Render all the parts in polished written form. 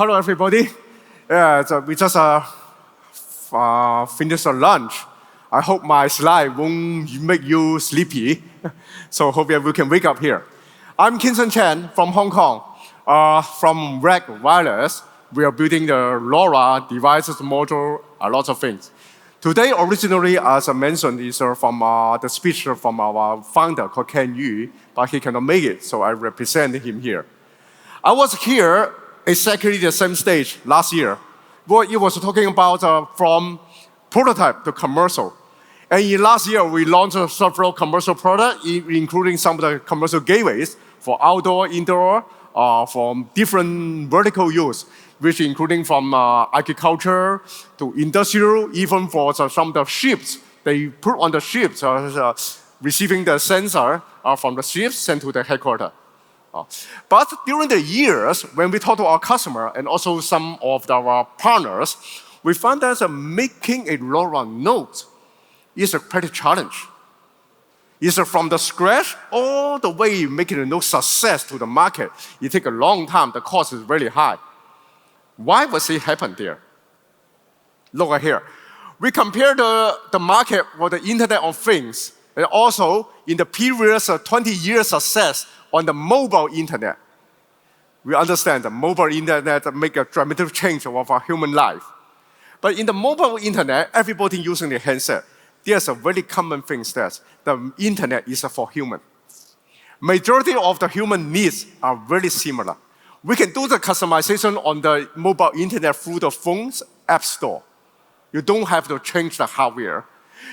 Hello, everybody. We just finished our lunch. I hope my slide won't make you sleepy. So hope we can wake up here. I'm Kinson from Hong Kong. From RAK Wireless, we are building the LoRa devices, module, a lot of things. Today, originally, as I mentioned, is from the speech from our founder called Ken Yu, but he cannot make it, so I represent him here. I was here exactly the same stage last year, where it was talking about from prototype to commercial. And in last year, we launched several commercial products, including some of the commercial gateways for outdoor, indoor, from different vertical use, which including from agriculture to industrial, even for some of the ships. They put on the ships, receiving the sensor from the ships sent to the headquarters. But during the years, when we talk to our customer and also some of our partners, we found that making a LoRa node is a pretty challenge. It's from the scratch all the way making a node success to the market. It takes a long time. The cost is really high. Why was it happen there? Look at here. We compare the market for the Internet of Things and also in the previous 20 years success on the mobile internet. We understand the mobile internet make a dramatic change of our human life. But in the mobile internet, everybody using the handset. There's a very common thing that the internet is for human. Majority of the human needs are very similar. We can do the customization on the mobile internet through the phone's app store. You don't have to change the hardware.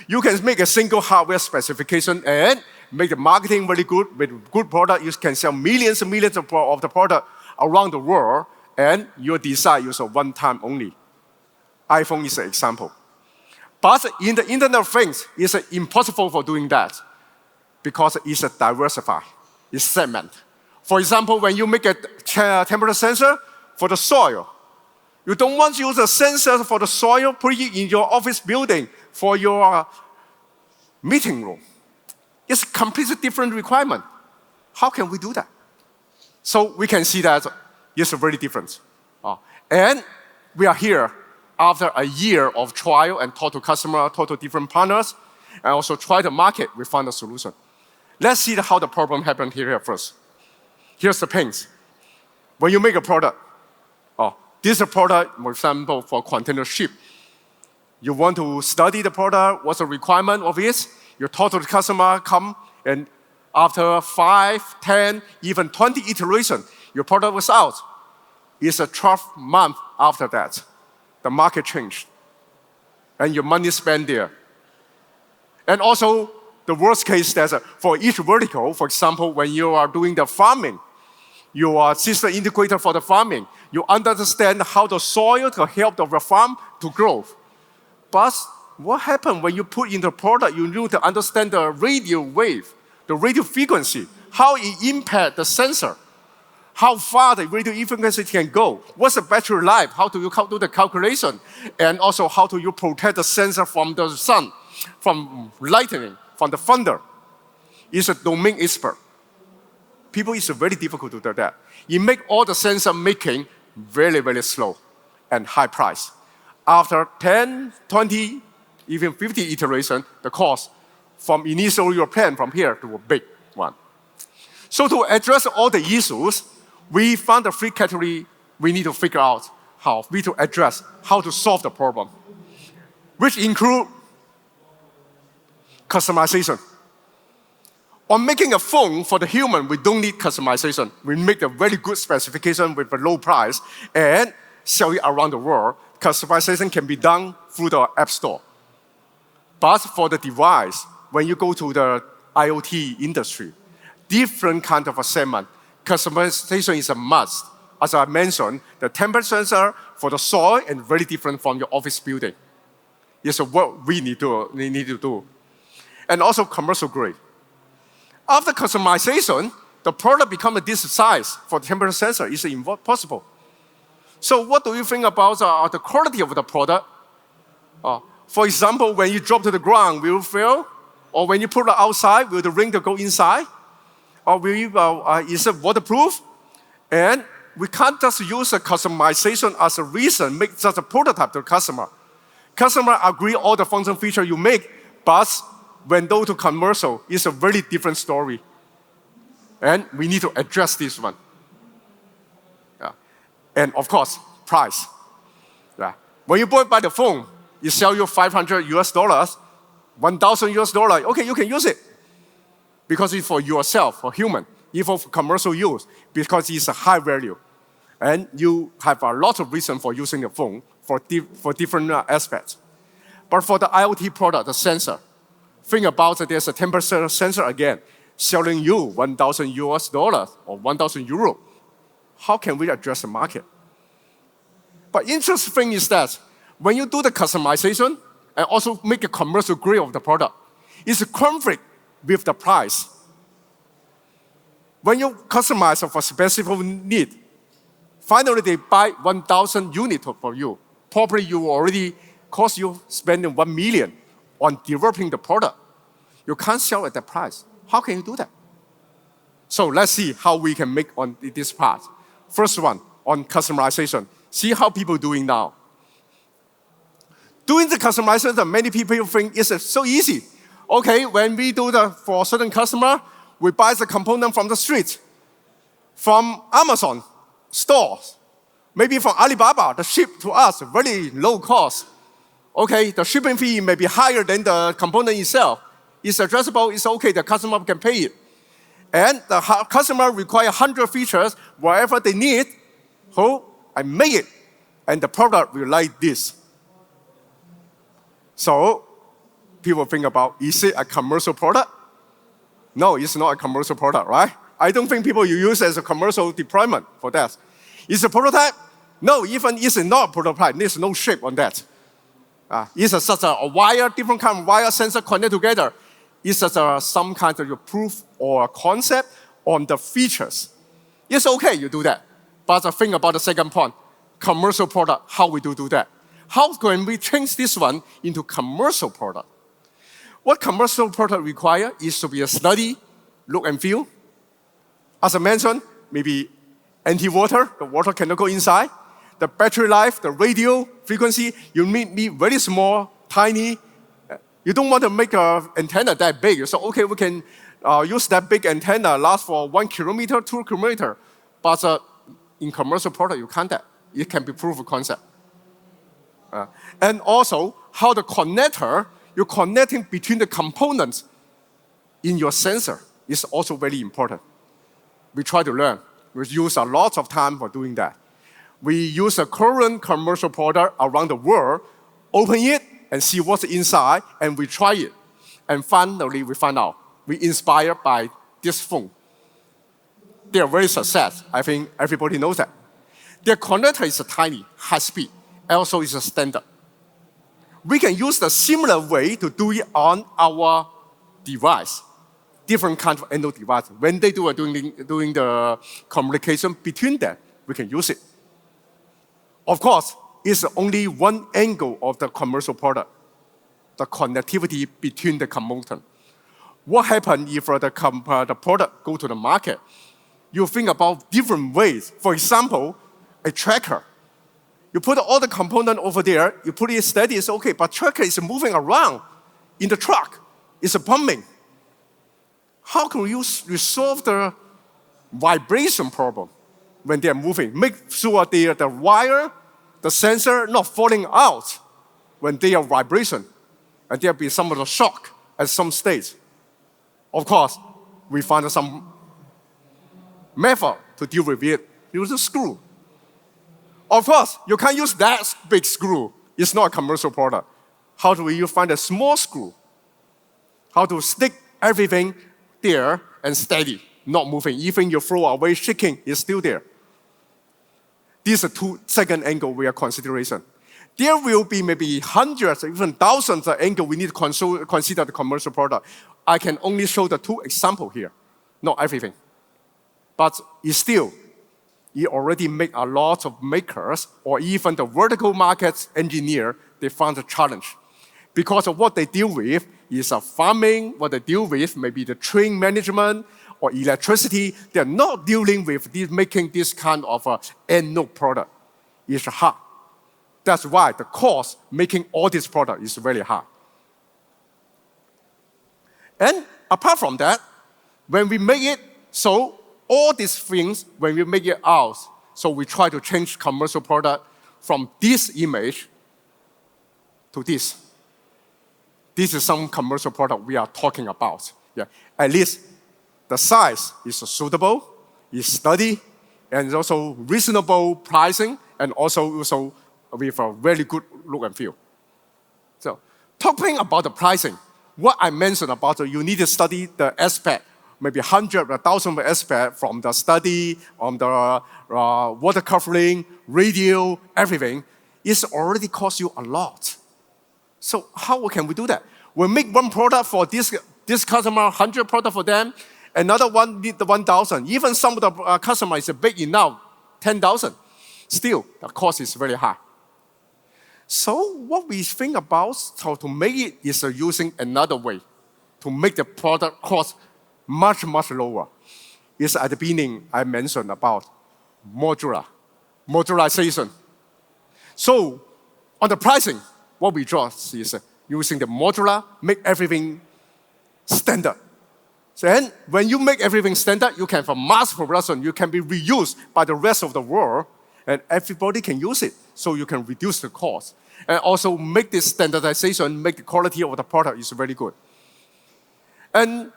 You can make a single hardware specification and make the marketing very good with good product. You can sell millions and millions of the product around the world, and your design is a one time only. iPhone is an example. But in the Internet of Things, it's impossible for doing that because it's diversified, it's segment. For example, when you make a temperature sensor for the soil, you don't want to use a sensor for the soil, put it in your office building for your meeting room. It's a completely different requirement. How can we do that? So we can see that it's very different. And we are here after a year of trial and talk to customers, talk to different partners, and also try the market, we found a solution. Let's see how the problem happened here first. Here's the pains. When you make a product, this is a product, for example, for container ship. You want to study the product, what's the requirement of it. You talk to the customer, come, and after 5, 10, even 20 iterations, your product was out. It's a 12 month after that. The market changed. And your money spent there. And also, the worst case is for each vertical, for example, when you are doing the farming, you are system integrator for the farming. You understand how the soil to help the farm to grow. But what happens when you put in the product, you need to understand the radio wave, the radio frequency, how it impacts the sensor, how far the radio frequency can go, what's the battery life, how do you do the calculation, and also how do you protect the sensor from the sun, from lightning, from the thunder. It's a domain expert. People, it's very difficult to do that. It makes all the sensor making very, very slow and high price. After 10, 20, even 50 iterations, the cost from initial your plan from here to a big one. So to address all the issues, we found the three categories we need to figure out how we to address, how to solve the problem, which include customization. On making a phone for the human, we don't need customization. We make a very good specification with a low price and sell it around the world. Customization can be done through the App Store. But for the device, when you go to the IoT industry, different kind of a segment, customization is a must. As I mentioned, the temperature sensor for the soil is very different from your office building. It's what we need to do. And also commercial grade. After customization, the product becomes this size for the temperature sensor. It's impossible. So what do you think about the quality of the product? For example, when you drop to the ground, will it fail? Or when you put it outside, will the ring go inside? Or is it waterproof? And we can't just use a customization as a reason, make just a prototype to the customer. Customer agree all the function feature you make, but when go to commercial, it's a very different story. And we need to address this one. Yeah. And of course, price. Yeah. When you buy the phone, it sell you $500, 1,000 US dollar. Okay, you can use it because it's for yourself, for human, even for commercial use, because it's a high value. And you have a lot of reason for using the phone for different aspects. But for the IoT product, the sensor, think about it, there's a temperature sensor again, selling you 1,000 US dollars or 1,000 euro. How can we address the market? But interesting thing is that when you do the customization and also make a commercial grade of the product, it's a conflict with the price. When you customize for specific need, finally they buy 1,000 units for you. Probably you already cost you spending 1 million on developing the product. You can't sell at that price. How can you do that? So let's see how we can make on this part. First one, on customization. See how people doing now. Doing the customization, many people think it's so easy. Okay, when we do for a certain customer, we buy the component from the street, from Amazon stores, maybe from Alibaba, the ship to us, very low cost. Okay, the shipping fee may be higher than the component itself. It's addressable, it's okay, the customer can pay it. And the customer require 100 features, whatever they need, I make it, and the product will like this. So, people think about, is it a commercial product? No, it's not a commercial product, right? I don't think people you use as a commercial deployment for that. Is it a prototype? No, even it's not a prototype, there's no shape on that. It's such a wire, different kind of wire sensor connect together. It's just some kind of proof or concept on the features. It's okay, you do that. But think about the second point, commercial product, how we do that. How can we change this one into commercial product? What commercial product require is to be a steady look and feel. As I mentioned, maybe anti-water, the water cannot go inside. The battery life, the radio frequency, you need very small, tiny. You don't want to make an antenna that big. So, okay, we can use that big antenna, last for 1 kilometer, 2 kilometer. But in commercial product, you can't that. It can be proof of concept. And also, how the connector, you're connecting between the components in your sensor is also very important. We try to learn. We use a lot of time for doing that. We use a current commercial product around the world, open it, and see what's inside, and we try it. And finally, we find out. We inspired by this phone. They are very success. I think everybody knows that. Their connector is tiny, high speed. Also, it's a standard. We can use the similar way to do it on our device. Different kind of Android device. When they doing the communication between them, we can use it. Of course, it's only one angle of the commercial product, the connectivity between the components. What happens if the product go to the market? You think about different ways. For example, a tracker. You put all the components over there, you put it steady, it's okay, but tracker is moving around in the truck. It's bumping. How can you resolve the vibration problem when they're moving? Make sure the wire, the sensor not falling out when they are vibration. And there'll be some of the shock at some stage. Of course, we find some method to deal with it. Use a screw. Of course, you can't use that big screw. It's not a commercial product. How do you find a small screw? How to stick everything there and steady, not moving. Even you throw away, shaking, it's still there. These are two second angle we are consideration. There will be maybe hundreds, even thousands of angles we need to consider the commercial product. I can only show the two examples here, not everything. But it's still, you already make a lot of makers, or even the vertical markets engineer, they found a challenge. because of what they deal with is farming, what they deal with, maybe the train management or electricity. They're not dealing with making this kind of end node product. It's hard. That's why the cost making all this product is very high. And apart from that, when we make it, so all these things, when we make it out, so we try to change commercial product from this image to this. This is some commercial product we are talking about. Yeah. At least the size is suitable, is steady, and also reasonable pricing, and also with a very good look and feel. So, talking about the pricing, what I mentioned about you need to study the aspect, maybe 100 or 1,000 aspect from the study on the water covering, radio, everything, it's already cost you a lot. So how can we do that? We make one product for this customer, 100 product for them, another one need the 1,000. Even some of the customers is big enough, 10,000. Still, the cost is very high. So what we think about how to make it is using another way to make the product cost much, much lower. Is at the beginning I mentioned about modularization. So on the pricing, what we draw is using the modular, make everything standard. Then when you make everything standard, you can, for mass production, you can be reused by the rest of the world, and everybody can use it, so you can reduce the cost. And also make this standardization, make the quality of the product is very good. And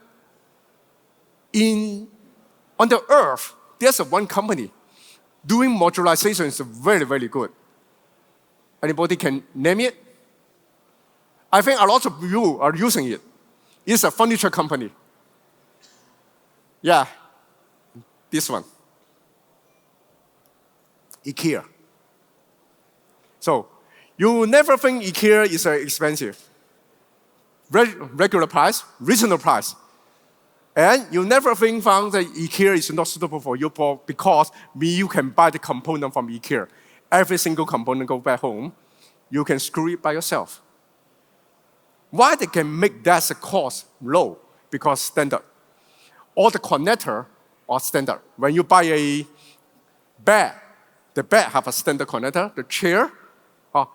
on the earth, there's one company doing modularization is very, very good. Anybody can name it? I think a lot of you are using it. It's a furniture company. Yeah, this one. IKEA. So, you never think IKEA is expensive. Regular price, reasonable price. And you never found that IKEA is not suitable for you because you can buy the component from IKEA. Every single component go back home. You can screw it by yourself. Why they can make that cost low? Because standard. All the connector are standard. When you buy a bed, the bed have a standard connector. The chair,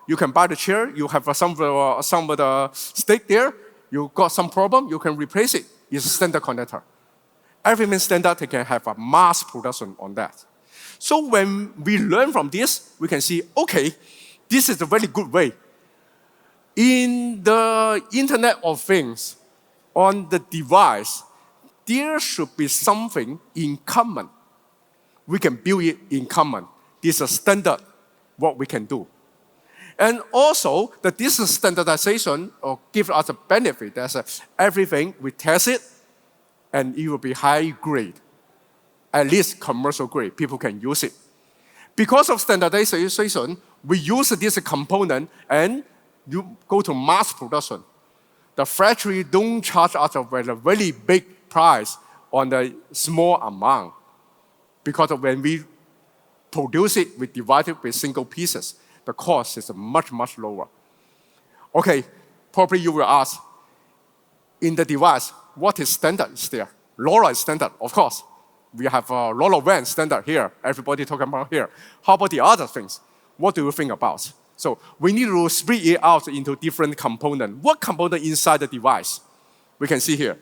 you can buy the chair. You have some of the stick there. You got some problem, you can replace it. It's a standard connector. Everything standard, they can have a mass production on that. So when we learn from this, we can see, okay, this is a very good way. In the Internet of Things, on the device, there should be something in common. We can build it in common. This is a standard, what we can do. And also, that this standardization gives us a benefit. That's everything, we test it, and it will be high grade. At least commercial grade, people can use it. Because of standardization, we use this component and you go to mass production. The factory don't charge us a very big price on the small amount. Because of when we produce it, we divide it with single pieces. The cost is much, much lower. Okay, probably you will ask, in the device, what is standard is there? LoRa is standard, of course. We have LoRaWAN standard here. Everybody talking about here. How about the other things? What do you think about? So we need to split it out into different components. What component inside the device? We can see here.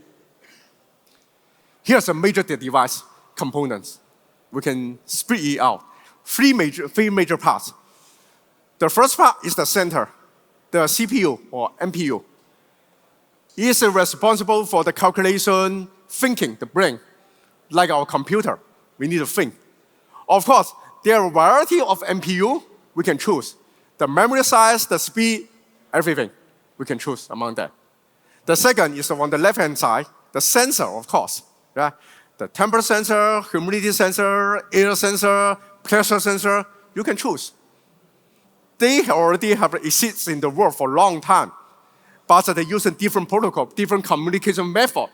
Here's a major device components. We can split it out. Three major parts. The first part is the center, the CPU or MPU. It is responsible for the calculation, thinking, the brain. Like our computer, we need to think. Of course, there are a variety of MPU we can choose. The memory size, the speed, everything we can choose among them. The second is on the left-hand side, the sensor, of course. Yeah? The temperature sensor, humidity sensor, air sensor, pressure sensor, you can choose. They already have existed in the world for a long time, but they use a different protocol, different communication method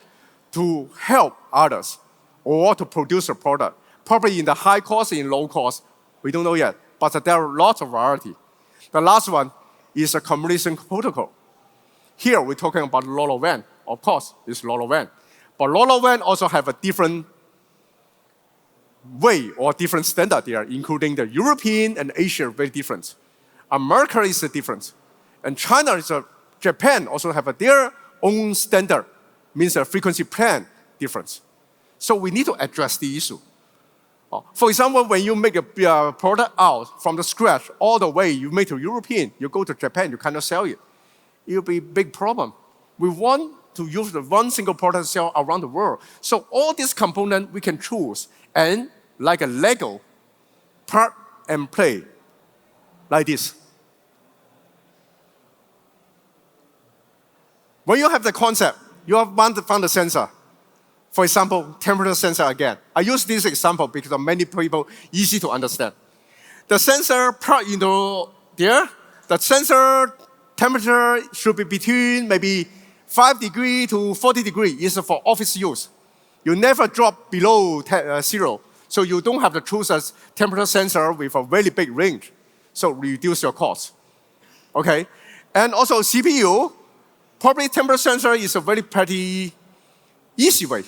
to help others or to produce a product. Probably in the high cost, in low cost, we don't know yet, but there are lots of variety. The last one is a communication protocol. Here we're talking about LoRaWAN. Of course, it's LoRaWAN. But LoRaWAN also have a different way or different standard there, including the European and Asia, very different. America is a difference. And China is Japan also have their own standard, means a frequency plan difference. So we need to address the issue. For example, when you make a product out from the scratch, all the way you make to European, you go to Japan, you cannot sell it. It will be a big problem. We want to use the one single product to sell around the world. So all these components we can choose, and like a Lego, plug and play, like this. When you have the concept, you want to find the sensor. For example, temperature sensor again. I use this example because many people easy to understand. The sensor plug into there. The sensor temperature should be between maybe 5 degrees to 40 degrees. It's for office use. You never drop below 0. So you don't have to choose a temperature sensor with a very big range. So reduce your cost. Okay? And also CPU, probably temperature sensor is a very pretty easy way.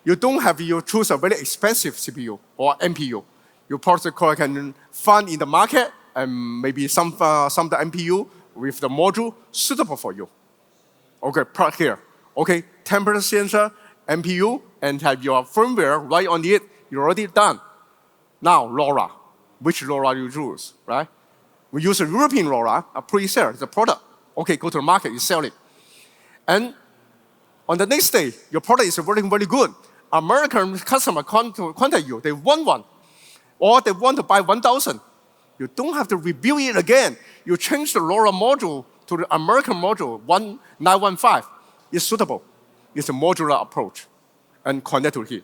You don't have to choose a very expensive CPU or NPU. You probably can find in the market and maybe some of the NPU with the module suitable for you. Okay, plug here. Okay, temperature sensor, NPU, and have your firmware right on it. You're already done. Now, LoRa. Which LoRa you choose, right? We use a European LoRa, a pre-sale, it's a product. Okay, go to the market, you sell it. And on the next day, your product is working very good. American customer contact you, they want one. Or they want to buy 1,000. You don't have to rebuild it again. You change the LoRa module to the American module 1915. It's suitable. It's a modular approach and connect to it.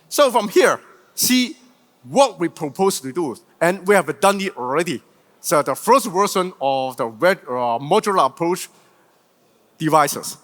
So from here, see what we propose to do. And we have done it already. So the first version of the modular approach devices.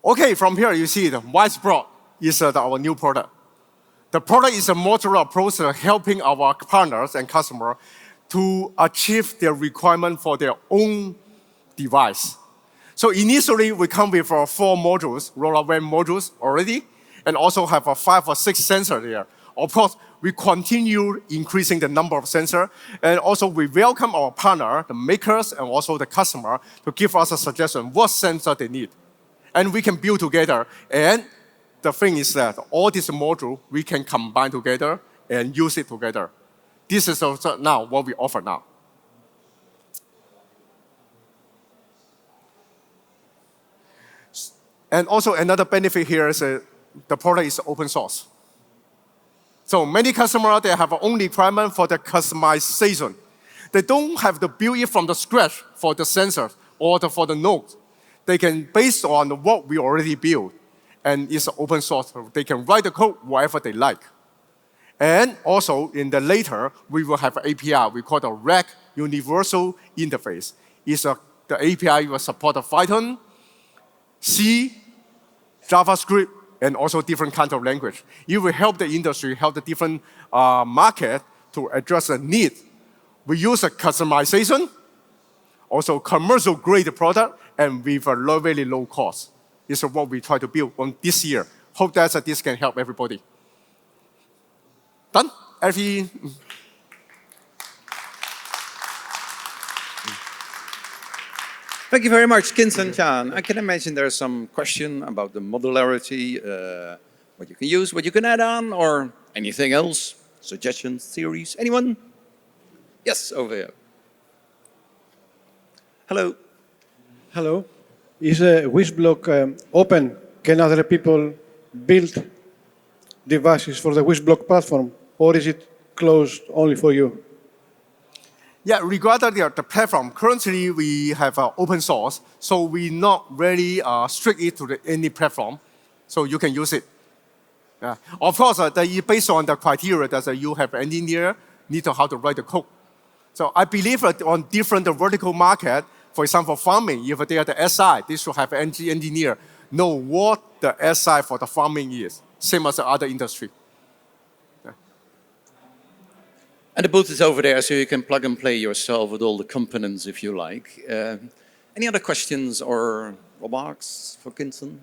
Okay, from here you see the WisBlocks is our new product. The product is a modular approach helping our partners and customers to achieve their requirement for their own device. So initially, we come with 4 modules, LoRaWAN modules already, and also have 5 or 6 sensors there. Of course, we continue increasing the number of sensors, and also we welcome our partner, the makers, and also the customer to give us a suggestion what sensor they need. And we can build together. And the thing is that all these modules, we can combine together and use it together. This is also now what we offer now. And also another benefit here is the product is open source. So many customers, they have own requirement for the customization. They don't have to build it from the scratch for the sensors or for the nodes. They can, based on what we already built, and it's open source, they can write the code wherever they like. And also, in the later, we will have an API, we call the RAK Universal Interface. The API will support Python, C, JavaScript, and also different kinds of language. It will help the industry, help the different market to address the need. We use a customization, also commercial grade product, and with a very low cost. This is what we try to build on this year. Hope that this can help everybody. Done? Every... Thank you very much, Kinson Chan. I can imagine there's some question about the modularity, what you can use, what you can add on, or anything else. Suggestions, theories, anyone? Yes, over here. Hello. Hello. Is WisBlock open? Can other people build devices for the WisBlock platform, or is it closed only for you? Yeah, regarding the platform, currently we have open source, so we not really strict it to any platform, so you can use it. Of course, based on the criteria that you have an engineer need to how to write the code. So I believe that on different vertical market, for example, farming, if they are the SI, they should have an engineer know what the SI for the farming is, same as the other industry. And the booth is over there, so you can plug and play yourself with all the components if you like. Any other questions or remarks for Kinson?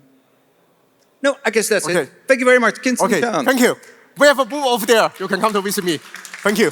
No, I guess that's it. Thank you very much, Kinson. Okay, thank you. We have a booth over there. You can come to visit me. Thank you.